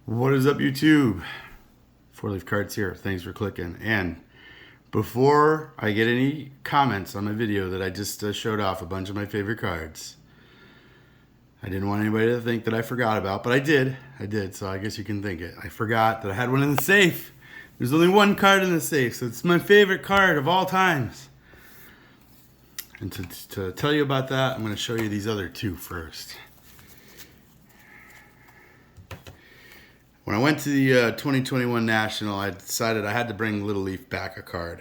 What is up, YouTube? Four Leaf Cards here. Thanks for clicking. And before I get any comments on my video that I just showed off a bunch of my favorite cards, I didn't want anybody to think that I forgot about, but I did. So I guess you can think it. I forgot that I had one in the safe. There's only one card in the safe, so it's my favorite card of all times. And to tell you about that, I'm going to show you these other two first. When I went to the 2021 National, I decided I had to bring Little Leaf back a card.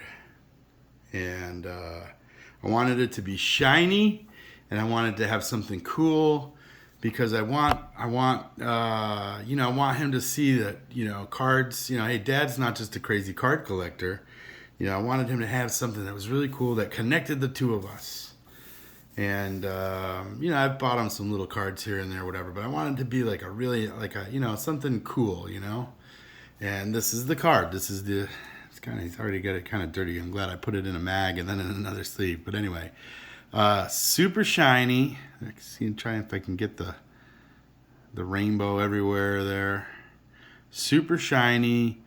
And I wanted it to be shiny, and I wanted to have something cool, because I want him to see that, cards, hey, Dad's not just a crazy card collector. I wanted him to have something that was really cool that connected the two of us. And, I've bought him some little cards here and there, whatever, but I wanted to be like something cool, And this is the card. He's already got it kind of dirty. I'm glad I put it in a mag and then in another sleeve. But anyway, super shiny. Try if I can get the rainbow everywhere there. Super shiny.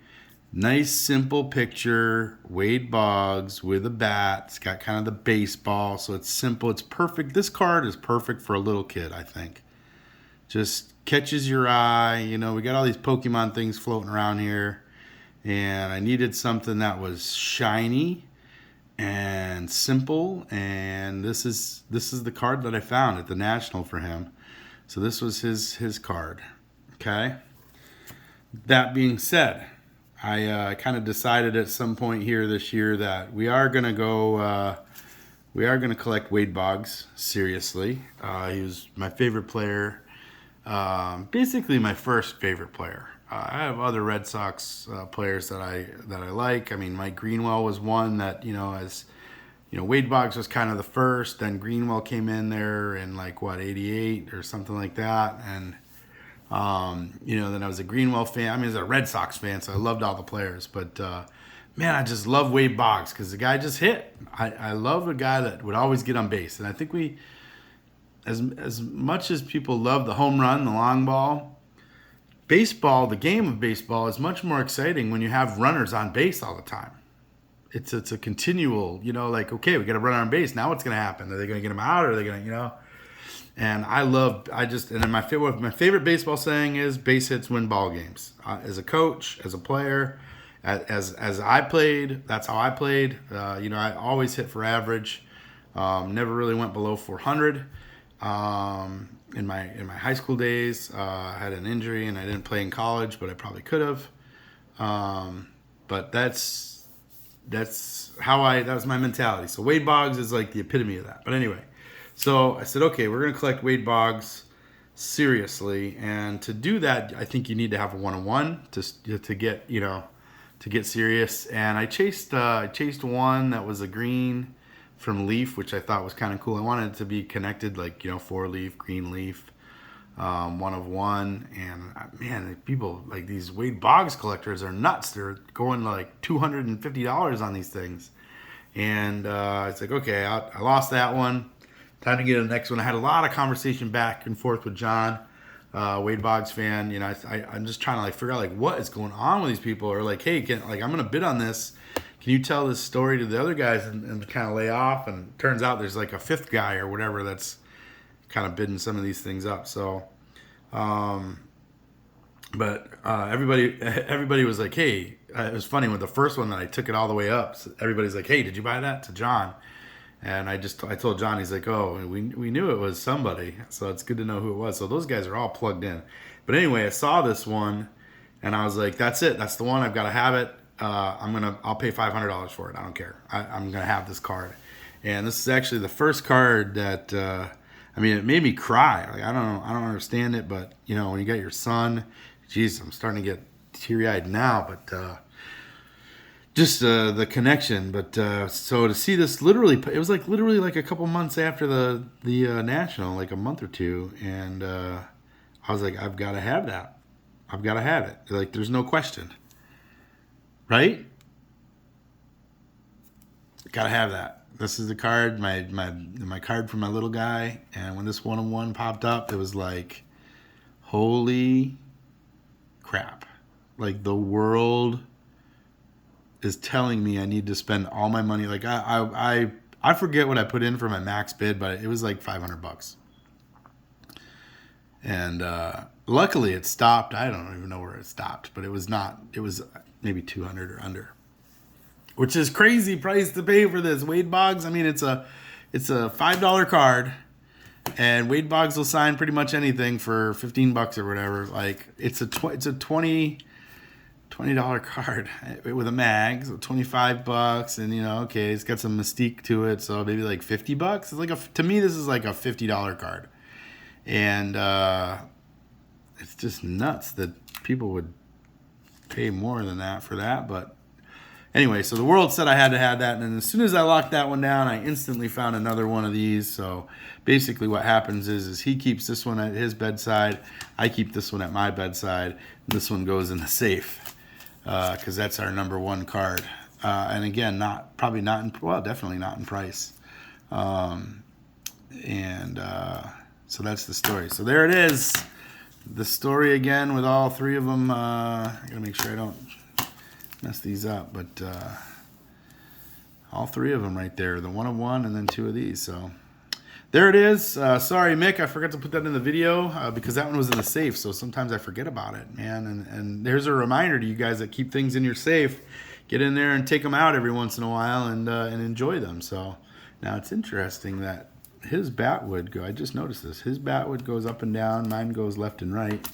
Nice, simple picture. Wade Boggs with a bat. It's got kind of the baseball, so it's simple. It's perfect. This card is perfect for a little kid, I think. Just catches your eye. We got all these Pokemon things floating around here, and I needed something that was shiny and simple, and this is the card that I found at the National for him. So this was his card. Okay? That being said, I kind of decided at some point here this year that we are going to collect Wade Boggs seriously. He was my favorite player, basically my first favorite player. I have other Red Sox players that I like. I mean, Mike Greenwell was one that, Wade Boggs was kind of the first. Then Greenwell came in there in 88 or something like that. And then I was a Greenwell fan. I mean, I was a Red Sox fan, so I loved all the players. But, man, I just love Wade Boggs because the guy just hit. I love a guy that would always get on base. And I think as much as people love the home run, the long ball, baseball, the game of baseball is much more exciting when you have runners on base all the time. It's a continual, okay, we got a runner on base. Now what's going to happen? Are they going to get him out, or are they going to, And my favorite baseball saying is base hits win ball games. As a coach, as a player, as I played, that's how I played. I always hit for average. Never really went below 400. In my high school days, I had an injury and I didn't play in college, but I probably could have. But that was my mentality. So Wade Boggs is like the epitome of that. But anyway. So I said, okay, we're going to collect Wade Boggs seriously, and to do that, I think you need to have a one-on-one to get serious. And I chased one that was a green from Leaf, which I thought was kind of cool. I wanted it to be connected, 4-leaf, green leaf, one of one. And man, people like these Wade Boggs collectors are nuts. They're going $250 on these things, and it's like, okay, I lost that one. Time to get to the next one. I had a lot of conversation back and forth with John, Wade Boggs fan. I'm just trying to figure out what is going on with these people, or hey, I'm gonna bid on this. Can you tell this story to the other guys and kind of lay off? And it turns out there's a fifth guy or whatever that's kind of bidding some of these things up. So, everybody was like, hey, it was funny with the first one that I took it all the way up. So everybody's like, hey, did you buy that? To John. And I told John, he's like, oh, we knew it was somebody, so it's good to know who it was. So those guys are all plugged in. But anyway, I saw this one, and I was like, that's it. That's the one. I've got to have it. I'll pay $500 for it. I don't care. I'm going to have this card. And this is actually the first card that, it made me cry. I don't understand it, but, when you got your son, geez, I'm starting to get teary-eyed now, but just the connection. But so to see this, it was literally a couple months after the National, a month or two, and I was like, I've got to have that. I've got to have it. There's no question, right? Got to have that. This is the card, my card for my little guy, and when this one-on-one popped up, it was like, holy crap. Like the world is telling me I need to spend all my money. Like I forget what I put in for my max bid, but it was like $500. And luckily it stopped. I don't even know where it stopped, but it was not. It was maybe 200 or under, which is crazy price to pay for this. Wade Boggs. I mean, it's a $5 card, and Wade Boggs will sign pretty much anything for $15 or whatever. Like it's a $20 card with a mag, so $25, and okay, it's got some mystique to it, so maybe like $50. It's like to me, this is like a $50 card, and it's just nuts that people would pay more than that for that. But anyway, so the world said I had to have that, and then as soon as I locked that one down, I instantly found another one of these. So basically what happens is he keeps this one at his bedside, I keep this one at my bedside, and this one goes in the safe. Because that's our number one card, and again, definitely not in price, so that's the story. So there it is, the story again with all three of them. I gotta make sure I don't mess these up, but all three of them right there, the one of one and then two of these. So there it is. Sorry, Mick, I forgot to put that in the video because that one was in the safe, so sometimes I forget about it, man. And there's a reminder to you guys that keep things in your safe. Get in there and take them out every once in a while and enjoy them. So now it's interesting that his batwood I just noticed this. His batwood goes up and down. Mine goes left and right.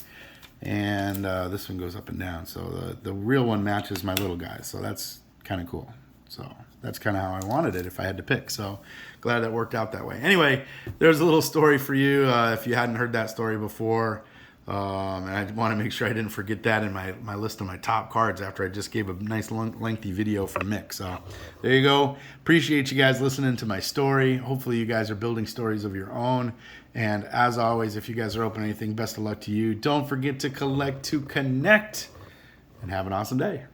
And this one goes up and down. So the real one matches my little guy. So that's kind of cool. So that's kind of how I wanted it if I had to pick. So glad that worked out that way. Anyway, there's a little story for you if you hadn't heard that story before. And I want to make sure I didn't forget that in my list of my top cards after I just gave a nice lengthy video for Mick. So there you go. Appreciate you guys listening to my story. Hopefully you guys are building stories of your own. And as always, if you guys are open to anything, best of luck to you. Don't forget to collect to connect, and have an awesome day.